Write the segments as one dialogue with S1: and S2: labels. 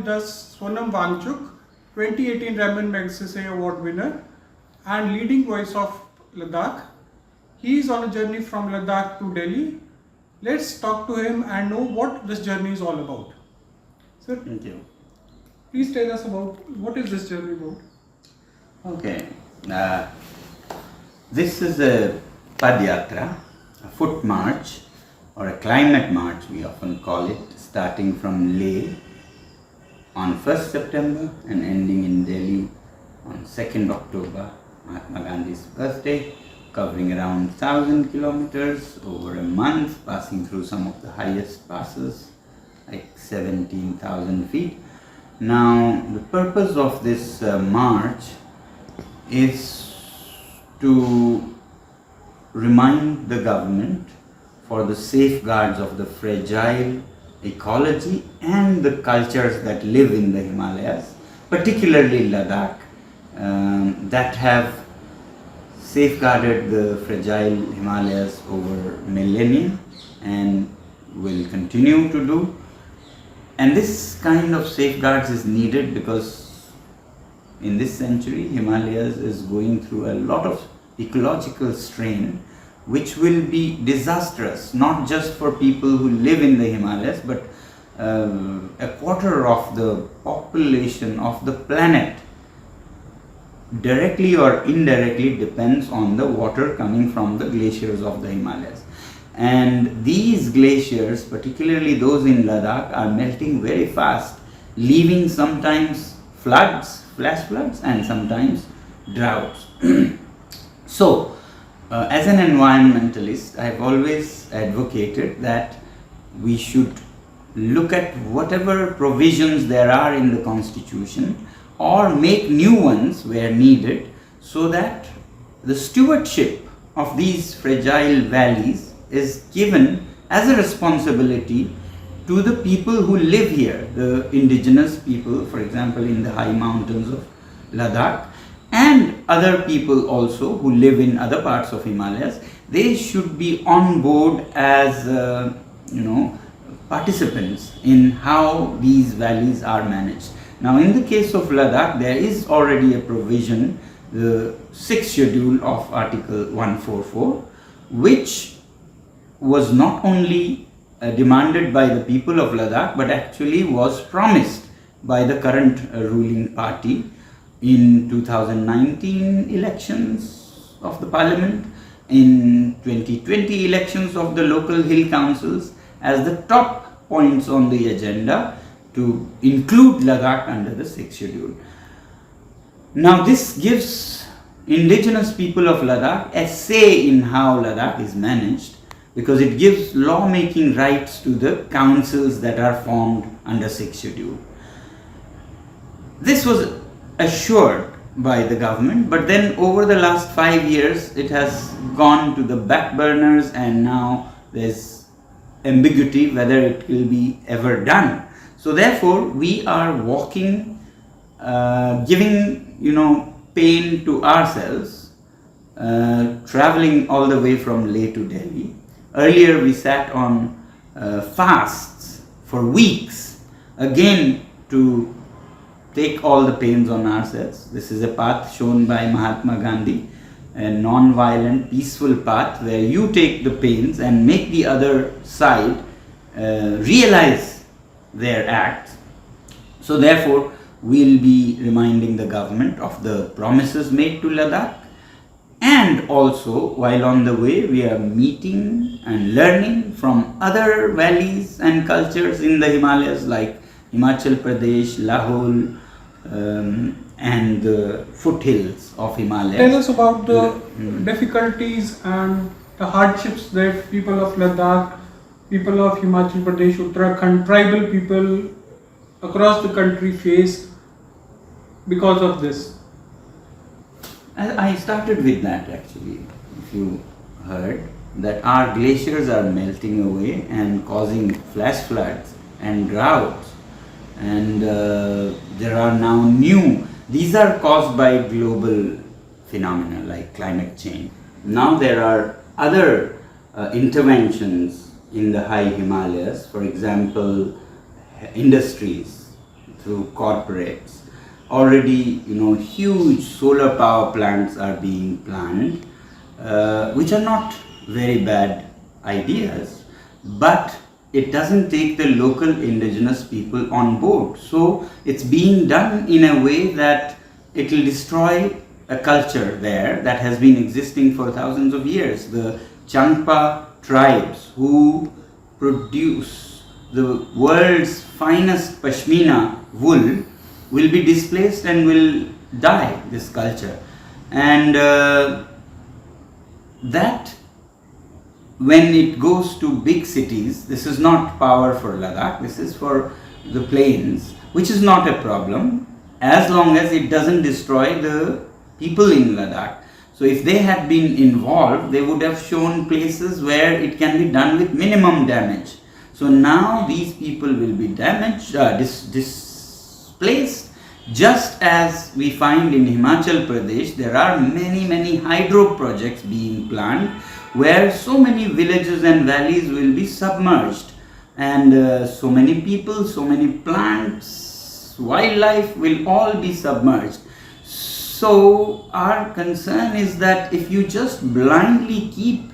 S1: with us Sonam Wangchuk, 2018 Ramon Magsaysay Award winner and leading voice of Ladakh. He is on a journey from Ladakh to Delhi. Let's talk to him and know what this journey is all about. Sir,
S2: thank you.
S1: Please tell us about what is this journey about.
S2: Okay, this is a Padyatra, a foot march or a climate march we often call it, starting from Leh on 1st September and ending in Delhi on 2nd October, Mahatma Gandhi's birthday, covering around 1,000 kilometers over a month, passing through some of the highest passes, like 17,000 feet. Now, the purpose of this march is to remind the government for the safeguards of the fragile ecology and the cultures that live in the Himalayas, particularly Ladakh, that have safeguarded the fragile Himalayas over millennia and will continue to do. And this kind of safeguards is needed because in this century Himalayas is going through a lot of ecological strain, which will be disastrous not just for people who live in the Himalayas, but a quarter of the population of the planet directly or indirectly depends on the water coming from the glaciers of the Himalayas. And these glaciers, particularly those in Ladakh, are melting very fast, leaving sometimes floods, flash floods, and sometimes droughts. So, as an environmentalist, I have always advocated that we should look at whatever provisions there are in the constitution or make new ones where needed, so that the stewardship of these fragile valleys is given as a responsibility to the people who live here, the indigenous people, for example, in the high mountains of Ladakh, and other people also who live in other parts of Himalayas. They should be on board as participants in how these valleys are managed. Now, in the case of Ladakh, there is already a provision, the 6th schedule of Article 144, which was not only demanded by the people of Ladakh, but actually was promised by the current ruling party in 2019 elections of the parliament, in 2020 elections of the local hill councils, as the top points on the agenda to include Ladakh under the 6th schedule. Now, this gives indigenous people of Ladakh a say in how Ladakh is managed, because it gives lawmaking rights to the councils that are formed under 6th schedule. This was assured by the government, but then over the last 5 years it has gone to the back burners, and now there's ambiguity whether it will be ever done. So therefore we are walking, giving pain to ourselves, traveling all the way from Leh to Delhi. Earlier we sat on fasts for weeks, again to take all the pains on ourselves. This is a path shown by Mahatma Gandhi, a non-violent, peaceful path where you take the pains and make the other side realize their acts. So therefore, we'll be reminding the government of the promises made to Ladakh, and also while on the way we are meeting and learning from other valleys and cultures in the Himalayas like Himachal Pradesh, Lahore, and the foothills of Himalayas.
S1: Tell us about the difficulties and the hardships that people of Ladakh, people of Himachal Pradesh, Uttarakhand, tribal people across the country face because of this.
S2: I started with that actually, if you heard, that our glaciers are melting away and causing flash floods and droughts, and there are now these are caused by global phenomena like climate change. Now there are other interventions in the high Himalayas, for example industries, through corporates. Already, huge solar power plants are being planned, which are not very bad ideas, but it doesn't take the local indigenous people on board. So it's being done in a way that it will destroy a culture there that has been existing for thousands of years. The Changpa tribes, who produce the world's finest pashmina wool, will be displaced and will die, this culture. And that, when it goes to big cities, this is not power for Ladakh, this is for the plains, which is not a problem as long as it doesn't destroy the people in Ladakh. So if they had been involved, they would have shown places where it can be done with minimum damage. So now these people will be damaged, displaced, just as we find in Himachal Pradesh. There are many hydro projects being planned where so many villages and valleys will be submerged, and so many people, so many plants, wildlife will all be submerged. So our concern is that if you just blindly keep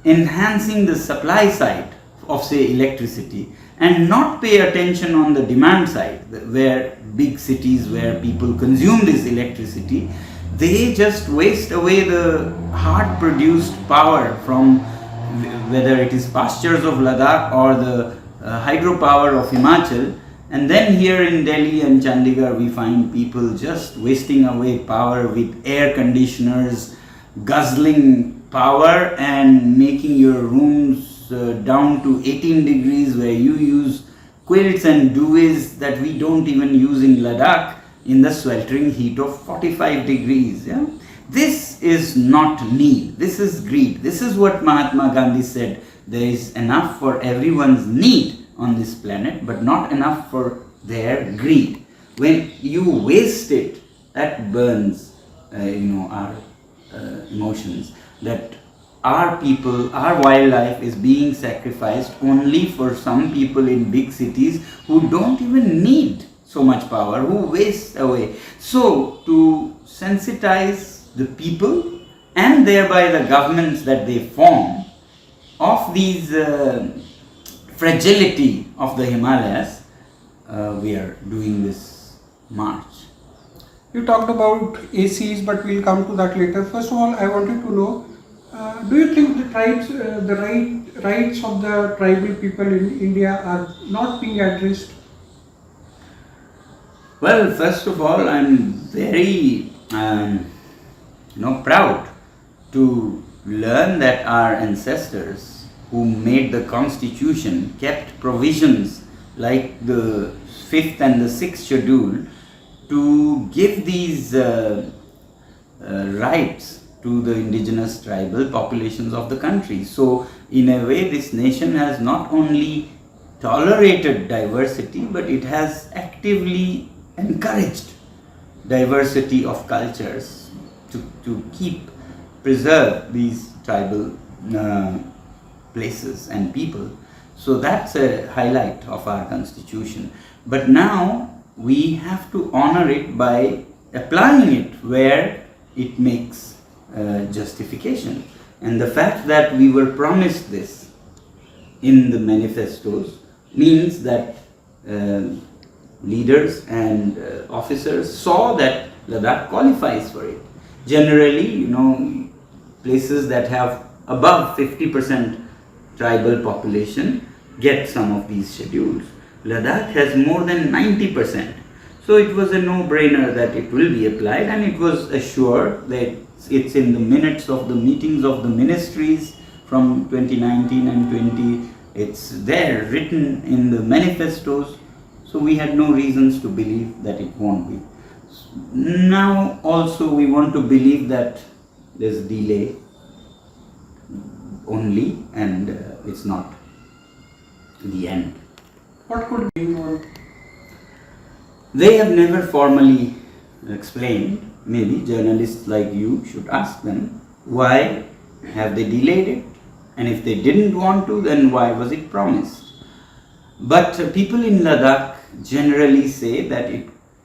S2: enhancing the supply side of, say, electricity, and not pay attention on the demand side, where big cities where people consume this electricity, they just waste away the hard produced power from, whether it is pastures of Ladakh or the hydropower of Himachal. And then here in Delhi and Chandigarh, we find people just wasting away power with air conditioners, guzzling power and making your rooms down to 18 degrees, where you use quilts and duvets that we don't even use in Ladakh in the sweltering heat of 45 degrees. Yeah? This is not need, this is greed. This is what Mahatma Gandhi said: there is enough for everyone's need on this planet, but not enough for their greed. When you waste it, that burns our emotions, that our people, our wildlife is being sacrificed only for some people in big cities who don't even need so much power, who waste away. So to sensitize the people and thereby the governments that they form of these fragility of the Himalayas, we are doing this march.
S1: You talked about ACs, but we'll come to that later. First of all, I wanted to know, do you think the tribes, rights of the tribal people in India are not being addressed?
S2: Well, first of all, I'm very proud to learn that our ancestors who made the constitution kept provisions like the 5th and the 6th schedule to give these rights to the indigenous tribal populations of the country. So in a way, this nation has not only tolerated diversity, but it has actively encouraged diversity of cultures to preserve these tribal places and people. So that's a highlight of our constitution. But now we have to honor it by applying it where it makes justification. And the fact that we were promised this in the manifestos means that leaders and officers saw that Ladakh qualifies for it. Generally, places that have above 50% tribal population get some of these schedules. Ladakh has more than 90%. So it was a no-brainer that it will be applied, and it was assured that it's in the minutes of the meetings of the ministries from 2019 and 20. It's there written in the manifestos. So we had no reasons to believe that it won't be. Now also we want to believe that there's delay only, and it's not the end.
S1: What could be more?
S2: They have never formally explained. Maybe journalists like you should ask them, why have they delayed it? And if they didn't want to, then why was it promised? But people in Ladakh generally say that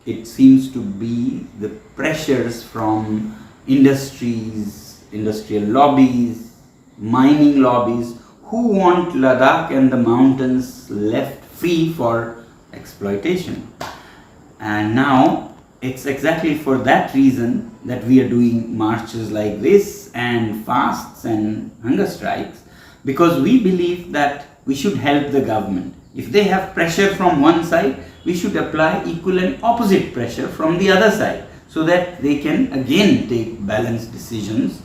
S2: it seems to be the pressures from industries, industrial lobbies, mining lobbies, who want Ladakh and the mountains left free for exploitation. And now it's exactly for that reason that we are doing marches like this and fasts and hunger strikes, because we believe that we should help the government. If they have pressure from one side, we should apply equal and opposite pressure from the other side, so that they can again take balanced decisions.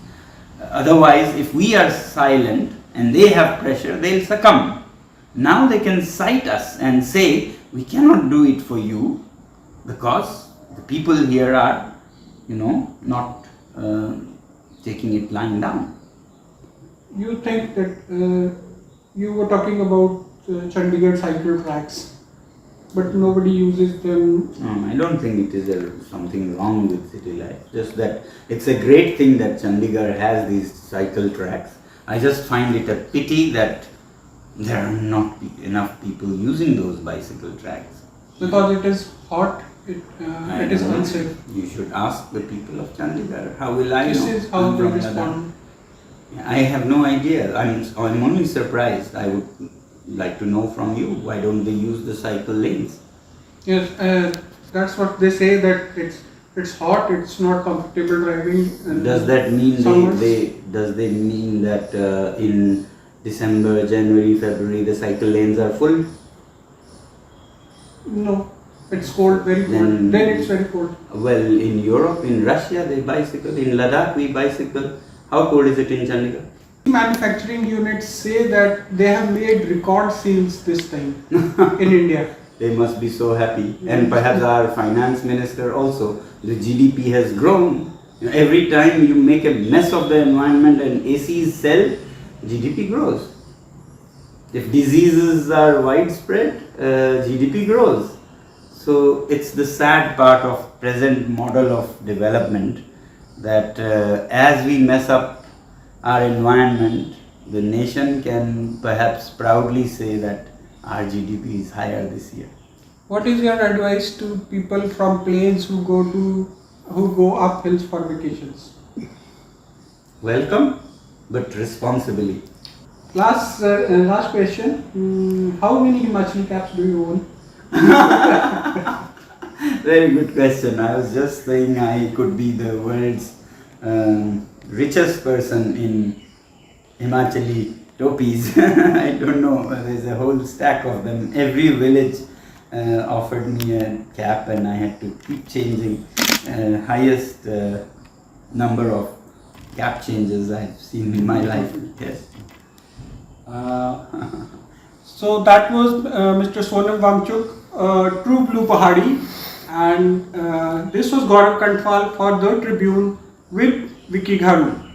S2: Otherwise, if we are silent and they have pressure, they'll succumb. Now they can cite us and say, we cannot do it for you because the people here are, not taking it lying down.
S1: You think that you were talking about Chandigarh cycle tracks, but nobody uses them.
S2: I don't think it is something wrong with city life. Just that it's a great thing that Chandigarh has these cycle tracks. I just find it a pity that there are not enough people using those bicycle tracks.
S1: Because it is hot, it is
S2: don't know.
S1: unsafe.
S2: You should ask the people of Chandigarh. How will I
S1: This
S2: know?
S1: is how
S2: I'm
S1: they
S2: from
S1: respond.
S2: Ladakh. I have no idea. I'm only surprised. I would like to know from you, why don't they use the cycle lanes?
S1: Yes, that's what they say, that it's hot, it's not comfortable driving. And
S2: Does that mean
S1: summers-
S2: they mean that in December, January, February the cycle lanes are full?
S1: No, it's cold, very cold.
S2: Then-
S1: Then it's very cold.
S2: Well, in Europe, in Russia they bicycle, in Ladakh we bicycle. How cold is it in Chandigarh?
S1: Manufacturing units say that they have made record sales this time in India.
S2: They must be so happy. And perhaps our finance minister also. The GDP has grown. Every time you make a mess of the environment and ACs sell, GDP grows. If diseases are widespread, GDP grows. So it's the sad part of present model of development that as we mess up our environment, the nation can perhaps proudly say that our GDP is higher this year.
S1: What is your advice to people from plains who go up hills for vacations?
S2: Welcome, but responsibly.
S1: Last question. How many Himachali caps do you own?
S2: Very good question. I was just saying I could be the world's richest person in Himachali topis. I don't know, there's a whole stack of them. Every village offered me a cap and I had to keep changing. Highest number of cap changes I've seen in my life. Yes.
S1: So that was Mr. Sonam Wangchuk, True Blue Pahadi, and this was Gaurav Kantwal for the Tribune with Vicky Gharu.